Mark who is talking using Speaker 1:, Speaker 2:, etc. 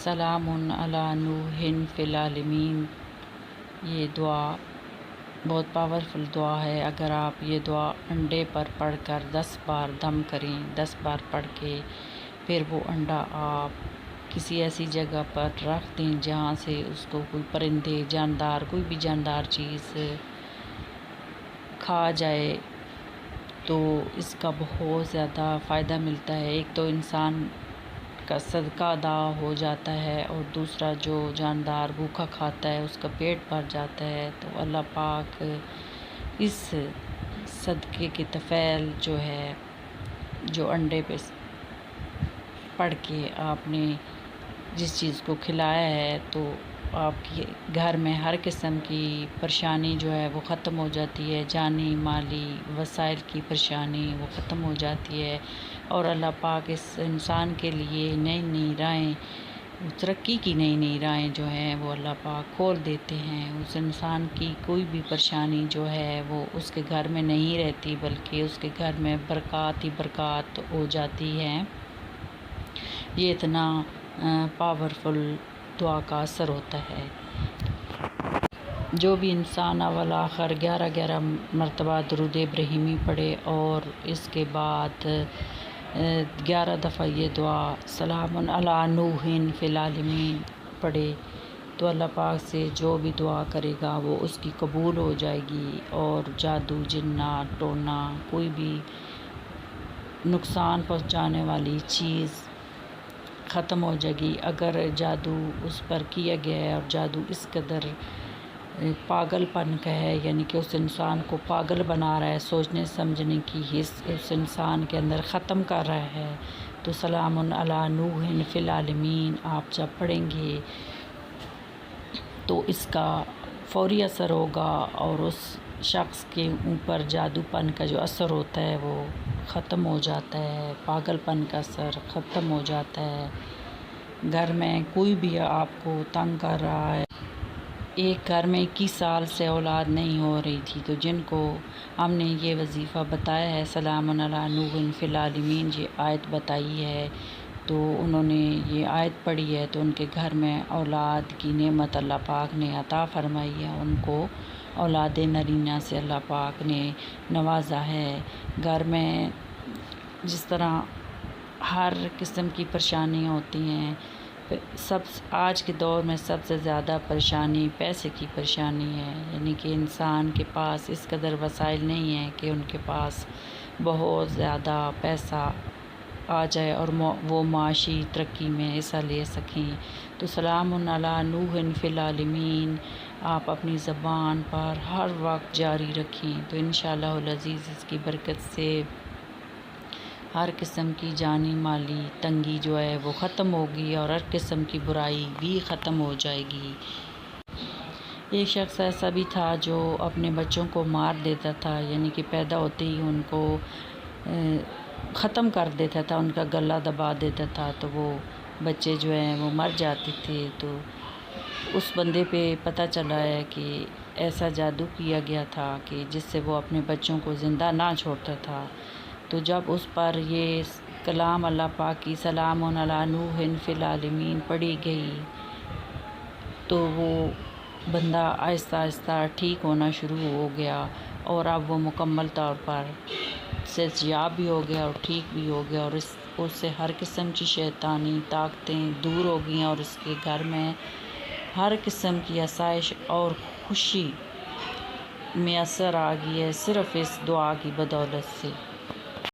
Speaker 1: سلام علی نوح فی العالمین۔ یہ دعا بہت پاورفل دعا ہے۔ اگر آپ یہ دعا انڈے پر پڑھ کر 10 بار دم کریں، 10 بار پڑھ کے پھر وہ انڈا آپ کسی ایسی جگہ پر رکھ دیں جہاں سے اس کو کوئی پرندے، جاندار، کوئی بھی جاندار چیز کھا جائے تو اس کا بہت زیادہ فائدہ ملتا ہے۔ ایک تو انسان کا صدقہ ادا ہو جاتا ہے، اور دوسرا جو جاندار بھوکا کھاتا ہے اس کا پیٹ بھر جاتا ہے۔ تو اللہ پاک اس صدقے کے طفیل جو ہے، جو انڈے پہ پڑھ کے آپ نے جس چیز کو کھلایا ہے، تو آپ کے گھر میں ہر قسم کی پریشانی جو ہے وہ ختم ہو جاتی ہے۔ جانی مالی وسائل کی پریشانی وہ ختم ہو جاتی ہے، اور اللہ پاک اس انسان کے لیے نئی نئی راہیں، ترقی کی نئی نئی راہیں جو ہیں وہ اللہ پاک کھول دیتے ہیں۔ اس انسان کی کوئی بھی پریشانی جو ہے وہ اس کے گھر میں نہیں رہتی، بلکہ اس کے گھر میں برکات ہی برکات ہو جاتی ہے۔ یہ اتنا پاورفل دعا کا اثر ہوتا ہے۔ جو بھی انسان اول آخر 11 مرتبہ درود ابراہیمی پڑھے اور اس کے بعد 11 دفعہ یہ دعا سلام علی نوح فی العالمین پڑھے، تو اللہ پاک سے جو بھی دعا کرے گا وہ اس کی قبول ہو جائے گی، اور جادو، جنات، ٹونا، کوئی بھی نقصان پہنچانے والی چیز ختم ہو جائے گی۔ اگر جادو اس پر کیا گیا ہے اور جادو اس قدر پاگل پن کا ہے، یعنی کہ اس انسان کو پاگل بنا رہا ہے، سوچنے سمجھنے کی حص اس انسان کے اندر ختم کر رہا ہے، تو سلام علی نوح فی العالمین آپ جب پڑھیں گے تو اس کا فوری اثر ہوگا، اور اس شخص کے اوپر جادو پن کا جو اثر ہوتا ہے وہ ختم ہو جاتا ہے، پاگل پن کا اثر ختم ہو جاتا ہے۔ گھر میں کوئی بھی آپ کو تنگ کر رہا ہے، ایک گھر میں 21 سال سے اولاد نہیں ہو رہی تھی، تو جن کو ہم نے یہ وظیفہ بتایا ہے سلام علی نوح فی العالمین، یہ آیت بتائی ہے، تو انہوں نے یہ آیت پڑھی ہے، تو ان کے گھر میں اولاد کی نعمت اللہ پاک نے عطا فرمائی ہے، ان کو اولاد نرینہ سے اللہ پاک نے نوازا ہے۔ گھر میں جس طرح ہر قسم کی پریشانیاں ہوتی ہیں، آج کے دور میں سب سے زیادہ پریشانی پیسے کی پریشانی ہے، یعنی کہ انسان کے پاس اس قدر وسائل نہیں ہیں کہ ان کے پاس بہت زیادہ پیسہ آ جائے اور وہ معاشی ترقی میں حصہ لے سکیں۔ تو سلام علی نوح فی العالمین آپ اپنی زبان پر ہر وقت جاری رکھیں، تو انشاءاللہ العزیز اس کی برکت سے ہر قسم کی جانی مالی تنگی جو ہے وہ ختم ہوگی، اور ہر قسم کی برائی بھی ختم ہو جائے گی۔ ایک شخص ایسا بھی تھا جو اپنے بچوں کو مار دیتا تھا، یعنی کہ پیدا ہوتے ہی ان کو ختم کر دیتا تھا، ان کا گلا دبا دیتا تھا، تو وہ بچے جو ہیں وہ مر جاتے تھے۔ تو اس بندے پہ پتہ چلا ہے کہ ایسا جادو کیا گیا تھا کہ جس سے وہ اپنے بچوں کو زندہ نہ چھوڑتا تھا۔ تو جب اس پر یہ کلام اللہ پاک کی سلام علی نوح فی العالمین پڑھی گئی، تو وہ بندہ آہستہ آہستہ ٹھیک ہونا شروع ہو گیا، اور اب وہ مکمل طور پر صحتیاب بھی ہو گیا اور ٹھیک بھی ہو گیا، اور اس سے ہر قسم کی شیطانی طاقتیں دور ہو گئیں، اور اس کے گھر میں ہر قسم کی آسائش اور خوشی میسر آ گئی ہے، صرف اس دعا کی بدولت سے۔